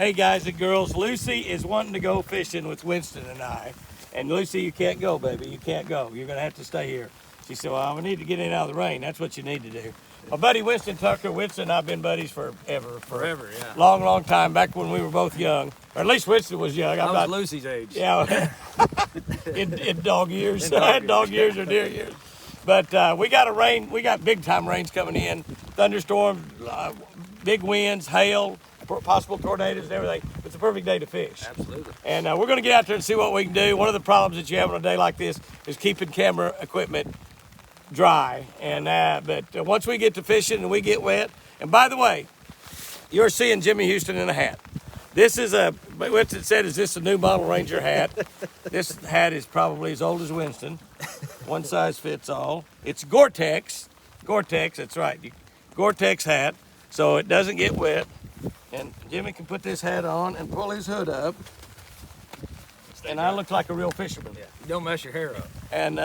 Hey guys and girls, Lucy is wanting to go fishing with Winston and I. And Lucy, you can't go, baby. You can't go. You're gonna have to stay here. She said, well, I need to get in out of the rain. That's what you need to do. My buddy WinstonTucker, Winston and I have been buddies forever. Forever, yeah. Long time, back when we were both young. Or at least Winston was young. I was Lucy's age. Yeah, in dog years. Dog years or deer years. But we got big time rains coming in. Thunderstorms, big winds, hail, possible tornadoes and everything. It's a perfect day to fish. Absolutely. And we're going to get out there and see what we can do. One of the problems that you have on a day like this is keeping camera equipment dry. And but once we get to fishing and we get wet, and by the way, you're seeing Jimmy Houston in a hat. This is Winston said, is this a new model Ranger hat? This hat is probably as old as Winston. One size fits all. It's Gore-Tex. Gore-Tex, that's right. Gore-Tex hat, so it doesn't get wet. And Jimmy can put this hat on and pull his hood up. And I look like a real fisherman. Yeah, you don't mess your hair up. And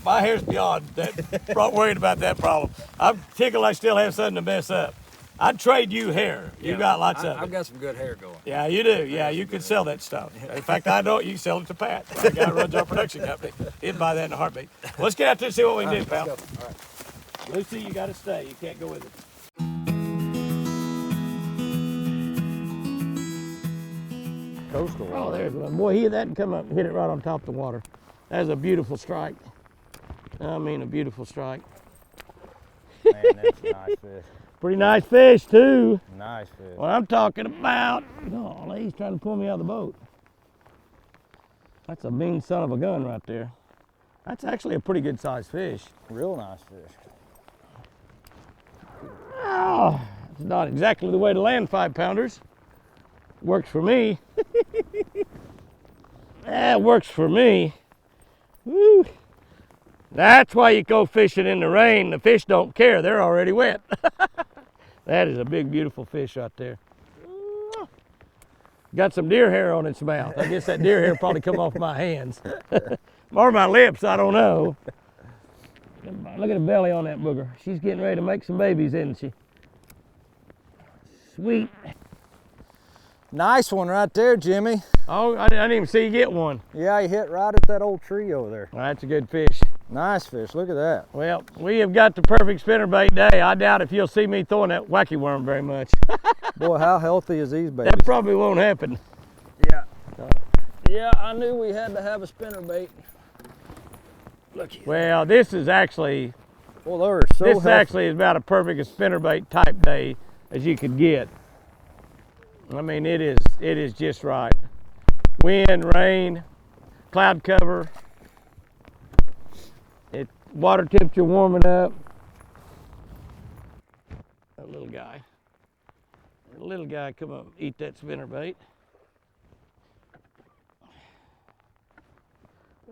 my hair's beyond that. Worried about that problem. I'm tickled I still have something to mess up. I'd trade you hair. You got lots of it. I've got some good hair going. Yeah, you do. Yeah, you could sell that stuff. In fact, I don't. You can sell it to Pat. The guy who runs our production company. He'd buy that in a heartbeat. Let's get out there and see what we can do, pal. All right. Lucy, you got to stay. You can't go with it. Coastal water. Oh, there's one. Boy, that can come up and hit it right on top of the water. That's a beautiful strike. I mean, a beautiful strike. Man, that's a nice fish. Pretty nice fish, too. Nice fish. What I'm talking about. Oh, he's trying to pull me out of the boat. That's a mean son of a gun right there. That's actually a pretty good sized fish. Real nice fish. Oh, it's not exactly the way to land 5-pounders. Works for me. That works for me. Woo. That's why you go fishing in the rain. The fish don't care. They're already wet. That is a big, beautiful fish right there. Got some deer hair on its mouth. I guess that deer hair probably come off my hands. Or my lips, I don't know. Look at the belly on that booger. She's getting ready to make some babies, isn't she? Sweet. Nice one right there, Jimmy. Oh, I didn't even see you get one. Yeah, he hit right at that old tree over there. Well, that's a good fish. Nice fish, look at that. Well, we have got the perfect spinnerbait day. I doubt if you'll see me throwing that wacky worm very much. Boy, how healthy is these babies? That probably won't happen. Yeah. Yeah, I knew we had to have a spinnerbait. Look. Well, this is actually, Well, they're so this healthy. actually is about a perfect spinnerbait type day as you could get. I mean, it is just right. Wind, rain, cloud cover. Water temperature warming up. That little guy. That little guy come up and eat that spinnerbait.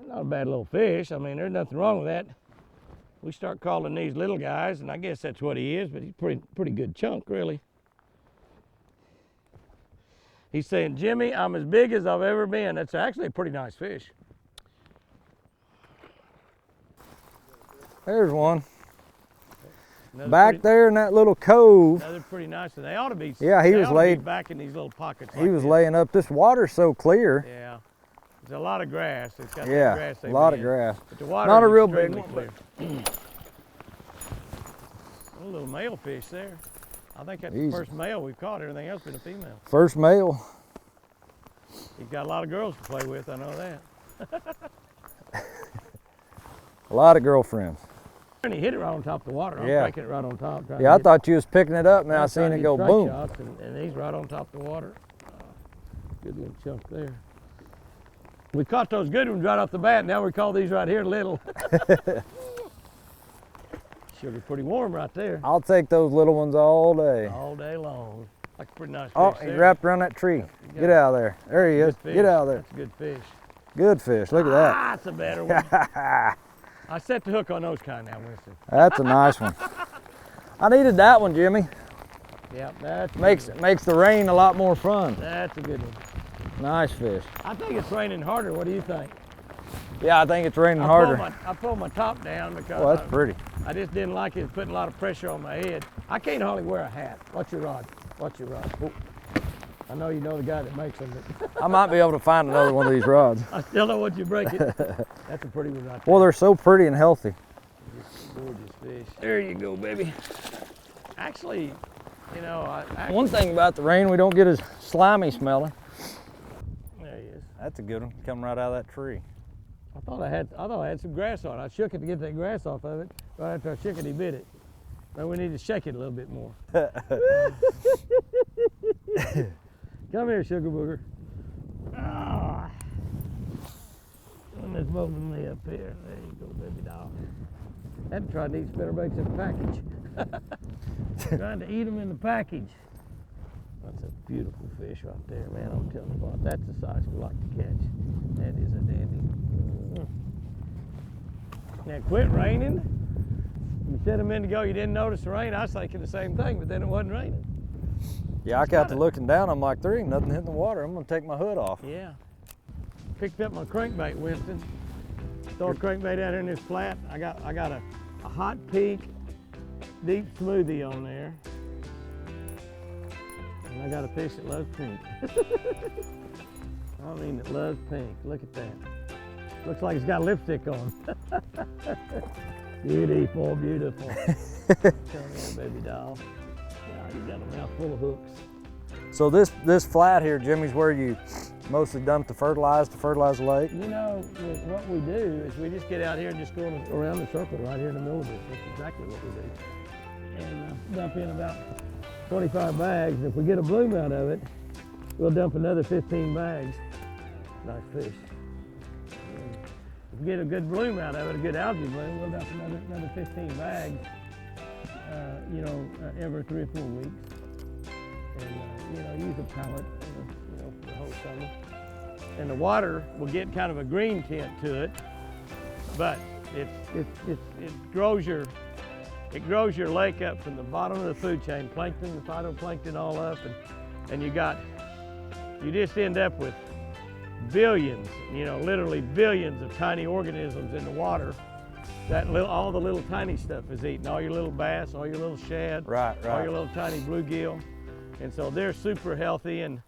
Not a bad little fish. I mean, there's nothing wrong with that. We start calling these little guys, and I guess that's what he is, but he's pretty good chunk, really. He's saying, Jimmy, I'm as big as I've ever been. That's actually a pretty nice fish. There's one. Another There in that little cove. Another pretty nice one. They ought to be. Yeah, he was laid back in these little pockets. He was laying up. This water's so clear. Yeah, there's a lot of grass. It's got Yeah, grass a lot of grass. But the water Not is a real big extremely one, clear. A little male fish there. I think that's Easy. the first male we've caught. Everything else been a female. First male. He's got a lot of girls to play with. I know that. A lot of girlfriends. And he hit it right on top of the water. I'm Yeah. breaking it right on top. Yeah, I thought you was picking it up. Now I seen it go boom. Shots, and he's right on top of the water. Good little chunk there. We caught those good ones right off the bat. Now we call these right here little. Should be pretty warm right there. I'll take those little ones all day. All day long. Like a pretty nice fish. Oh, he there. wrapped around that tree. Get out of there. There he is. Good fish. Get out of there. That's a good fish. Good fish. Look at that. Ah, that's a better one. I set the hook on those kind now, Winston. That's a nice one. I needed that one, Jimmy. Yeah, that's Makes the rain a lot more fun. That's a good one. Nice fish. I think it's raining harder. What do you think? Yeah, I think it's raining harder. I pulled my top down because Oh, that's pretty. I just didn't like it putting a lot of pressure on my head. I can't hardly wear a hat. Watch your rod. Watch your rod. Oh. I know you know the guy that makes them. I might be able to find another one of these rods. I still know what you break it. That's a pretty one right there. Well, they're so pretty and healthy. Just gorgeous fish. There you go, baby. Actually, you know, One thing about the rain, we don't get as slimy smelling. there he is. That's a good one, coming right out of that tree. I thought I had some grass on it. I shook it to get that grass off of it. Right after I shook it, he bit it. But we need to shake it a little bit more. Come here, sugar booger. Ah. One that's moving me up here. There you go, baby dog. I had to try to eat spinnerbaits in a package. Trying to eat them in the package. That's a beautiful fish right there, man. I'm telling you what, that's the size we like to catch. That is a dandy. Now, quit raining. You said a minute ago you didn't notice the rain. I was thinking the same thing, but then it wasn't raining. Yeah, I got to looking down. I'm like, there ain't nothing hitting the water. I'm gonna take my hood off. Yeah. Picked up my crankbait, Winston. Throw a crankbait out here in this flat. I got a hot peak deep smoothie on there. And I got a fish that loves pink. I mean, it loves pink. Look at that. Looks like it's got lipstick on. Beautiful, beautiful. Come here, baby doll. Wow, you got a mouthful of hooks. So this flat here, Jimmy's where you mostly dump the fertilize the lake? You know, what we do is we just get out here and just go around the circle right here in the middle of this. That's exactly what we do. And dump in about 25 bags. And if we get a bloom out of it, we'll dump another 15 bags. Nice fish. If we get a good bloom out of it, a good algae bloom, we'll dump another 15 bags, every 3 or 4 weeks. And, use a pallet, for the whole summer. And the water will get kind of a green tint to it, but it grows your lake up from the bottom of the food chain, plankton, the phytoplankton all up, and you just end up with billions, literally billions of tiny organisms in the water. All the little tiny stuff is eating, all your little bass, all your little shad, right. all your little tiny bluegill. And so they're super healthy, and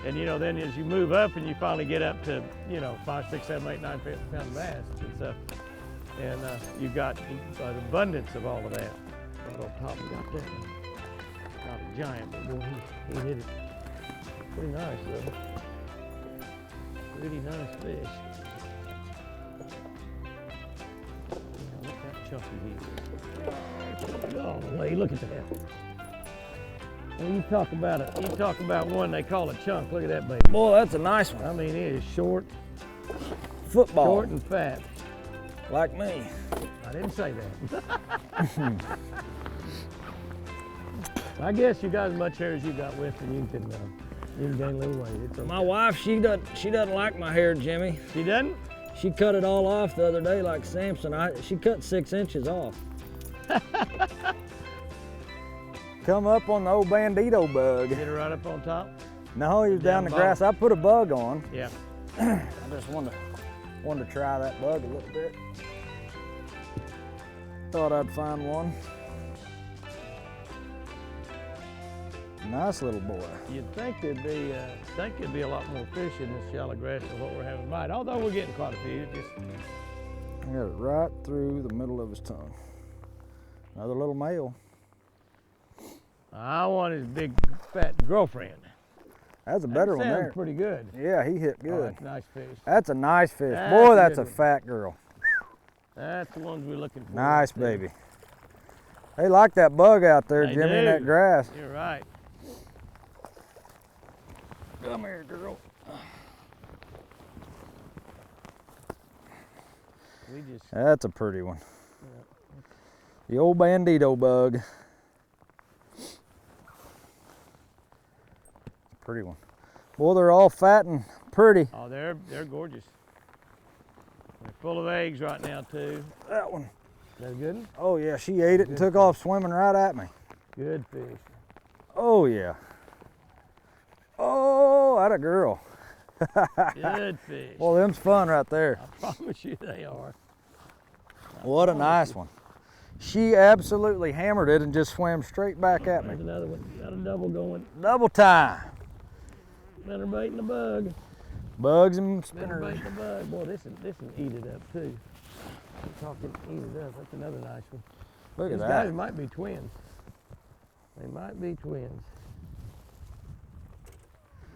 then as you move up and you finally get up to 5, 6, 7, 8, 9 pound bass and stuff, and you've got an abundance of all of that. Right on top, we got that one. Not a giant, but boy, he hit it pretty nice though. Pretty nice fish. Look how chunky he is. Oh, hey, look at that. When you talk about one they call a chunk. Look at that baby. Boy, that's a nice one. I mean, it is short, Football. short and fat. Like me. I didn't say that. I guess you got as much hair as you got, Winston. You can gain a little weight. It's okay. My wife, she doesn't like my hair, Jimmy. She doesn't? She cut it all off the other day like Samson. She cut 6 inches off. Come up on the old bandito bug. Get her right up on top? No, he was down the bottom. grass. I put a bug on. Yeah. I just wanted to try that bug a little bit. Thought I'd find one. Nice little boy. You'd think there'd be a lot more fish in this shallow grass than what we're having bite. Although we're getting quite a few. I got it right through the middle of his tongue. Another little male. I want his big fat girlfriend. That's a better one there. Pretty good. Yeah, he hit Oh, good. that's a nice fish. That's a nice fish. That's Boy, a that's good a one. fat girl. That's the ones we're looking for. Nice baby. They like that bug out there, They Jimmy, in do. that grass. You're right. Come here, girl. That's a pretty one. The old bandito bug. Pretty one. Boy, they're all fat and pretty. Oh, they're gorgeous. They're full of eggs right now too. That one. Is that a good one? Oh yeah, she ate it and took off swimming right at me. Good fish. Oh yeah. Oh, that a girl. Good fish. Well, them's fun right there. I promise you they are. What a nice one. She absolutely hammered it and just swam straight back at me. There's another one. Got a double going. Double time. Spinnerbait and a bug. Bugs and Spinnerbait spinners. and a bug. Boy, this will eat it up too. I'm talking eat it up. That's another nice one. Look at These that. guys might be twins. They might be twins.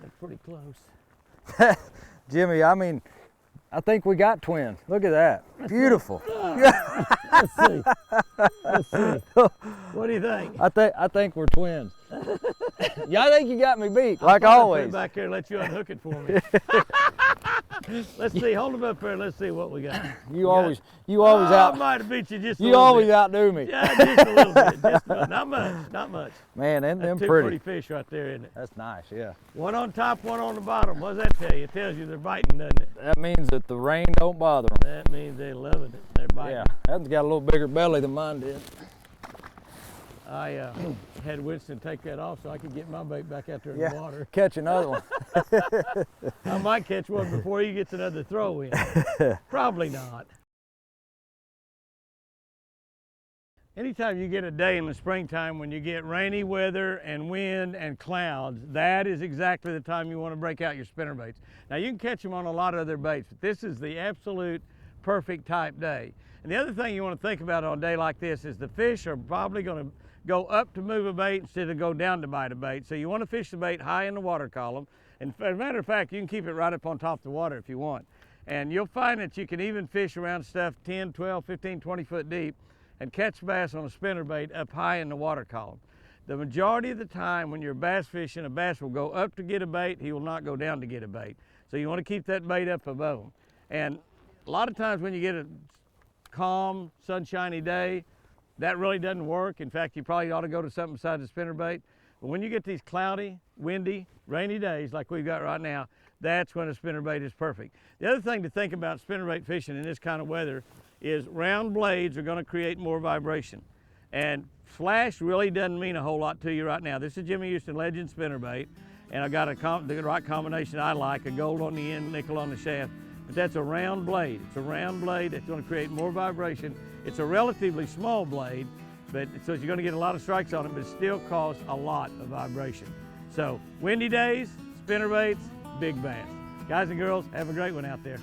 They're pretty close. Jimmy, I mean, I think we got twins. Look at that. Beautiful. Let's see. Let's see. What do you think? I think we're twins. Yeah, I think you got me beat, like I'll put always. it back here and let you unhook it for me. Let's see. Hold them up there. Let's see what we got. You always out. I might have beat you just a You little always bit. outdo me. Yeah, just a little bit. Just a little. Not much. Not much. Man, and them That's two pretty. fish right there, isn't it? That's nice, yeah. One on top, one on the bottom. What does that tell you? It tells you they're biting, doesn't it? That means that the rain don't bother them. That means they're loving it. They're biting. Yeah, that one's got a little bigger belly than mine did. I had Winston take that off so I could get my bait back out there in Yeah, the water. catch another one. I might catch one before he gets another throw in. Probably not. Anytime you get a day in the springtime when you get rainy weather and wind and clouds, that is exactly the time you want to break out your spinnerbaits. Now you can catch them on a lot of other baits, but this is the absolute perfect type day. And the other thing you want to think about on a day like this is the fish are probably going to go up to move a bait instead of go down to bite a bait. So you want to fish the bait high in the water column. And as a matter of fact, you can keep it right up on top of the water if you want. And you'll find that you can even fish around stuff 10, 12, 15, 20 foot deep and catch bass on a spinnerbait up high in the water column. The majority of the time when you're bass fishing, a bass will go up to get a bait, he will not go down to get a bait. So you want to keep that bait up above him. And a lot of times when you get a calm, sunshiny day, that really doesn't work. In fact, you probably ought to go to something besides a spinnerbait. But when you get these cloudy, windy, rainy days like we've got right now, that's when a spinnerbait is perfect. The other thing to think about spinnerbait fishing in this kind of weather is round blades are going to create more vibration. And flash really doesn't mean a whole lot to you right now. This is Jimmy Houston Legend spinnerbait, and I got the right combination I like, a gold on the end, nickel on the shaft. But that's a round blade. It's a round blade that's going to create more vibration. It's a relatively small blade, but so you're going to get a lot of strikes on it, but it still causes a lot of vibration. So windy days, spinnerbaits, big bass. Guys and girls, have a great one out there.